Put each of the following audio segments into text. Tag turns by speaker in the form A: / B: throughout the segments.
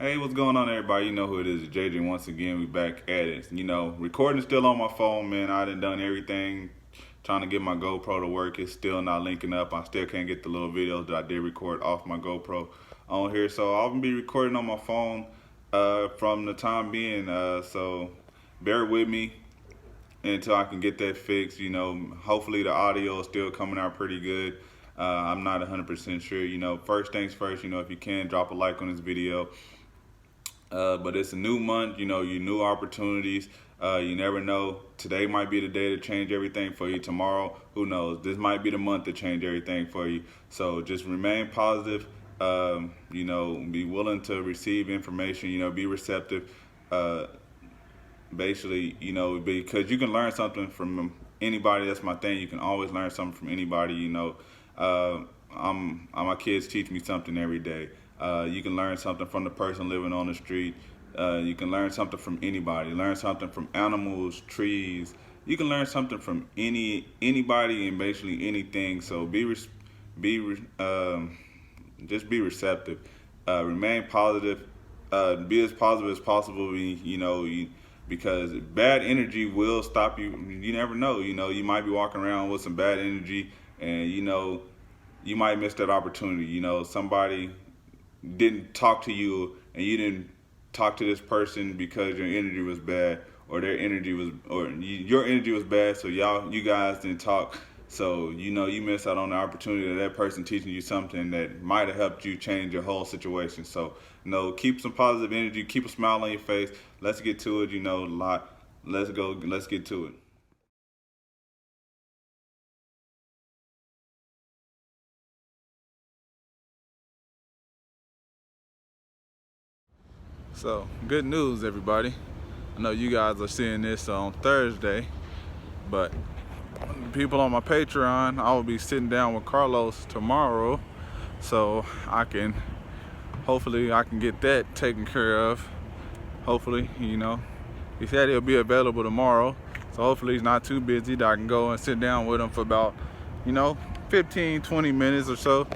A: Hey, what's going on, everybody? You know who it is, JJ. Once again, we back at it. Recording still on my phone, man. I done everything trying to get my GoPro to work. It's still not linking up. I still can't get the little videos that I did record off my GoPro on here. So I'll be recording on my phone from the time being. So bear with me until I can get that fixed. Hopefully the audio is still coming out pretty good. I'm not 100% sure. First things first, if you can, drop a like on this video. But it's a new month, you new opportunities. You never know. Today might be the day to change everything for you. Tomorrow, who knows? This might be the month to change everything for you. So just remain positive. Be willing to receive information. Be receptive. Basically, because you can learn something from anybody. That's my thing. You can always learn something from anybody. My kids teach me something every day. You can learn something from the person living on the street. You can learn something from anybody. Learn something from animals, trees. You can learn something from anybody and basically anything. So just be receptive. Remain positive. Be as positive as possible. Because bad energy will stop you. You never know. You might be walking around with some bad energy, and you might miss that opportunity. Somebody didn't talk to you, and you didn't talk to this person because your energy was bad, or their energy was, or your energy was bad. So you guys didn't talk. So you miss out on the opportunity of that person teaching you something that might have helped you change your whole situation. So keep some positive energy, keep a smile on your face. Let's get to it. Let's go. Let's get to it. So, good news, everybody. I know you guys are seeing this on Thursday, but people on my Patreon, I will be sitting down with Carlos tomorrow, so hopefully I can get that taken care of. Hopefully, he said he'll be available tomorrow, so hopefully he's not too busy that I can go and sit down with him for about, 15-20 minutes or so.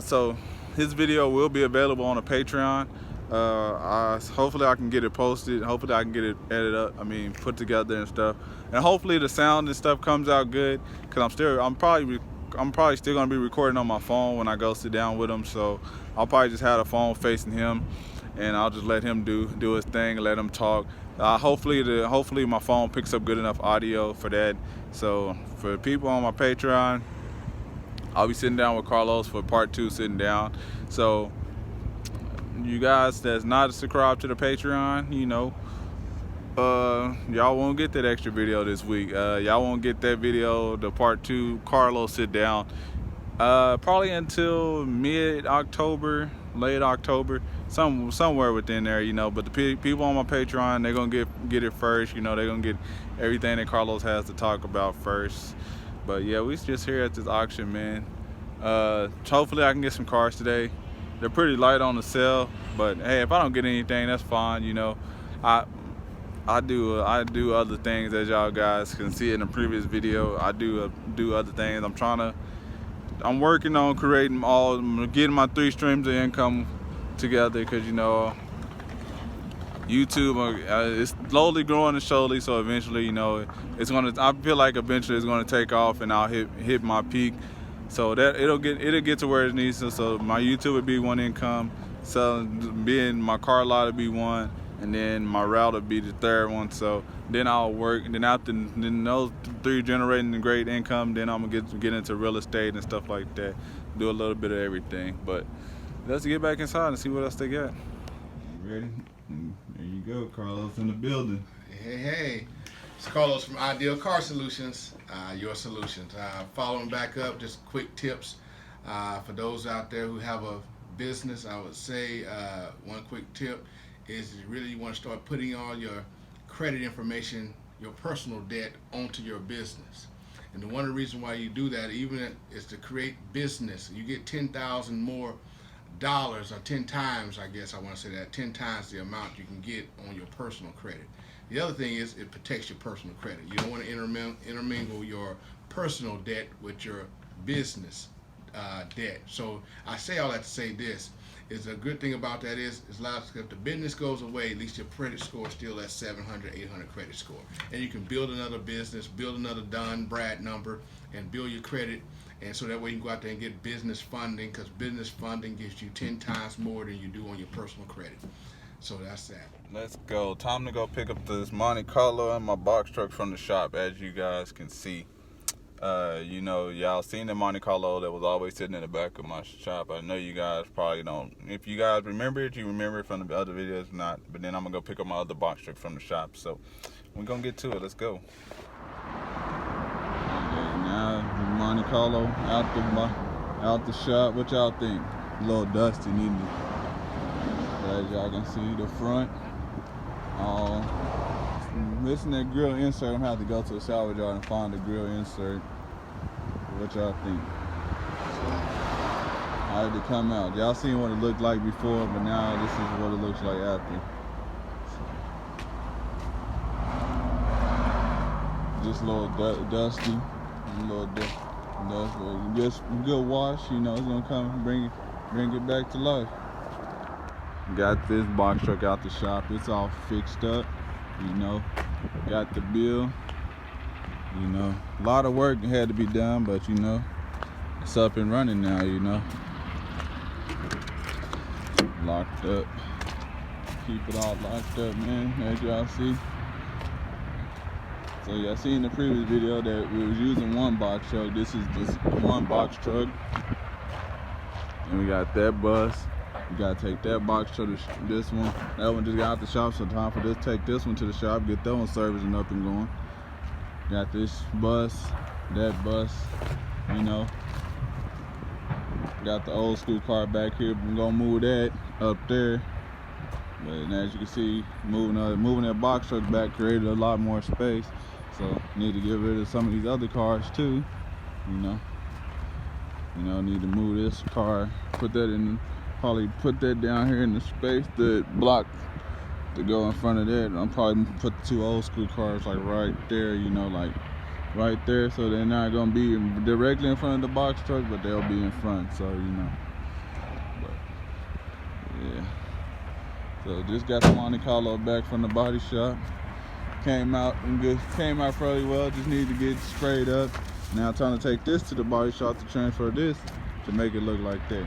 A: So his video will be available on the Patreon. Hopefully I can get it posted. Hopefully I can get it edited up. Put together and stuff. And hopefully the sound and stuff comes out good. Cause I'm probably still gonna be recording on my phone when I go sit down with him. So I'll probably just have the phone facing him, and I'll just let him do his thing and let him talk. Hopefully my phone picks up good enough audio for that. So for people on my Patreon, I'll be sitting down with Carlos for part 2, sitting down. So you guys that's not subscribed to the Patreon, y'all won't get that extra video this week. Y'all won't get that video, the part 2 Carlos sit down, probably until mid-October, late October, somewhere within there, but the people on my Patreon, they're gonna get it first. They're gonna get everything that Carlos has to talk about first. But yeah, we just here at this auction, man. Hopefully I can get some cars today. They're pretty light on the sale, but hey, if I don't get anything, that's fine. I do other things, as y'all guys can see in the previous video. I do other things. I'm working on getting my 3 streams of income together, because YouTube is slowly growing and slowly. So eventually, I feel like eventually it's gonna take off, and I'll hit my peak. So that it'll get to where it needs to. So my YouTube would be one income, so being my car lot would be one, and then my route would be the third one. So then I'll work, and then after those 3 generating the great income, then I'm gonna get into real estate and stuff like that. Do a little bit of everything. But let's get back inside and see what else they got. You ready? There you go, Carlos in the building.
B: Hey. It's Carlos from Ideal Car Solutions, your solutions. Following back up, just quick tips for those out there who have a business. I would say one quick tip is you really want to start putting all your credit information, your personal debt, onto your business. And one of the reasons why you do that, even is to create business. You get 10,000 more dollars, or 10 times, I guess I want to say that, 10 times the amount you can get on your personal credit. The other thing is it protects your personal credit. You don't want to intermingle your personal debt with your business debt. So I say all that to say this: Is a good thing about that is if the business goes away, at least your credit score is still at 700, 800 credit score, and you can build another business, build another Dun Brad number, and build your credit. And so that way you can go out there and get business funding, because business funding gives you 10 times more than you do on your personal credit. So that's that.
A: Let's go. Time to go pick up this Monte Carlo and my box truck from the shop, as you guys can see. You know, y'all seen the Monte Carlo that was always sitting in the back of my shop. I know you guys probably don't. If you guys remember it, you remember it from the other videos, not. But then I'm going to go pick up my other box truck from the shop. So we're going to get to it. Let's go. Okay, now the Monte Carlo out the shop. What y'all think? A little dusty, needing to, as y'all can see, the front. Missing that grill insert. I'm gonna have to go to the salvage yard and find the grill insert. What y'all think? How did it come out? Y'all seen what it looked like before, but now this is what it looks like after. Just a little dusty, a little dust, but just good wash. You know, it's gonna come and bring it back to life. Got this box truck out the shop. It's all fixed up. You know, got the bill. You know, a lot of work had to be done, but you know, it's up and running now. You know, locked up. Keep it all locked up, man. As y'all see. So y'all seen in the previous video that we was using one box truck. This is just one box truck, and we got that bus. You gotta take that box to this one. That one just got out the shop, so time for this. Take this one to the shop, get that one serviced and up and going. Got this bus, that bus, you know. Got the old school car back here. We're gonna move that up there. But as you can see, moving that box truck back created a lot more space. So need to get rid of some of these other cars too. You know, need to move this car, probably put that down here in the space, the block to go in front of that. I'm probably put the two old school cars like right there, you know, like right there, so they're not gonna be directly in front of the box truck, but they'll be in front, so you know. But yeah, so just got the Monte Carlo back from the body shop. Came out fairly well, just need to get sprayed up. Now I'm trying to take this to the body shop to transfer this to make it look like that.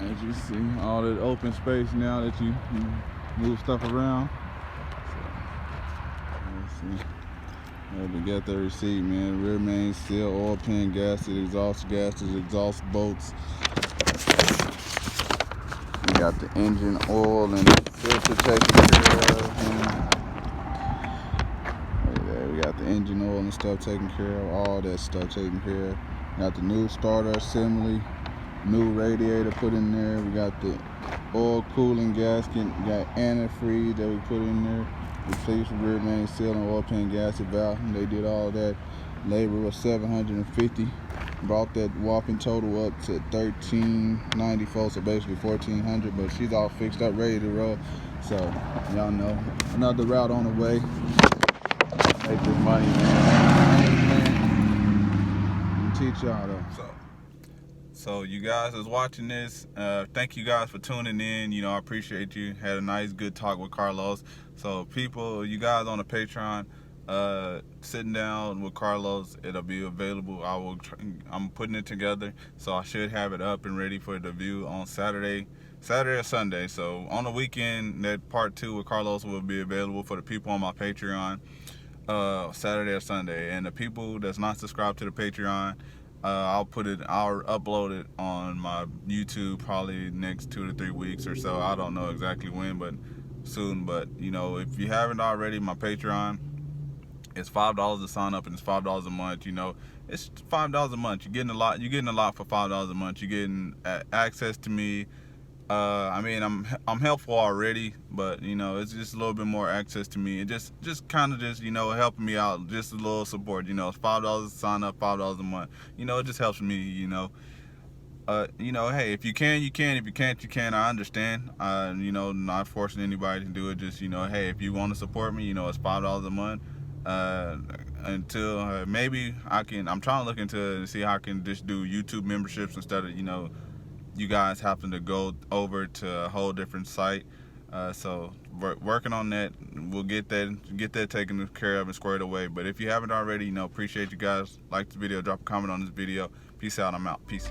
A: As you see, all that open space now that you move stuff around. So, let's see. We got the receipt, man. Rear main seal, oil pan gasket, exhaust gaskets, exhaust bolts. We got the engine oil and the filter taken care of. Right there, we got the engine oil and stuff taken care of. All that stuff taken care of. Got the new starter assembly. New radiator put in there. We got the oil cooling gasket. We got antifreeze that we put in there. Replaced rear main seal and oil pan gasket valve. And they did all that. Labor was $750. Brought that whopping total up to $1,394, so basically $1,400. But she's all fixed up, ready to roll. So y'all know, another route on the way. Make this money, man. Teach y'all though. So you guys is watching this. Thank you guys for tuning in. You know, I appreciate you. Had a nice, good talk with Carlos. So people, you guys on the Patreon, sitting down with Carlos, it'll be available. I'm putting it together, so I should have it up and ready for the view on Saturday or Sunday. So on the weekend, that part 2 with Carlos will be available for the people on my Patreon, Saturday or Sunday. And the people that's not subscribed to the Patreon, I'll upload it on my YouTube probably next 2 to 3 weeks or so. I don't know exactly when, but soon. But you know, if you haven't already, my Patreon, it's $5 to sign up, and it's $5 a month. You know, it's $5 a month. You're getting a lot. You're getting a lot for $5 a month. You're getting access to me. I mean, I'm helpful already, but you know, it's just a little bit more access to me. It just kind of just, you know, helping me out, just a little support. You know, it's $5 to sign up, $5 a month. You know, it just helps me. You know, hey, if you can, you can. If you can't, you can't. I understand. You know, not forcing anybody to do it. Just, you know, hey, if you want to support me, you know, it's $5 a month. until maybe I'm trying to look into it and see how I can just do YouTube memberships instead of, you guys having to go over to a whole different site. So working on that. We'll get that taken care of and squared away. But if you haven't already, appreciate you guys. Like the video, drop a comment on this video. Peace out. I'm out. Peace.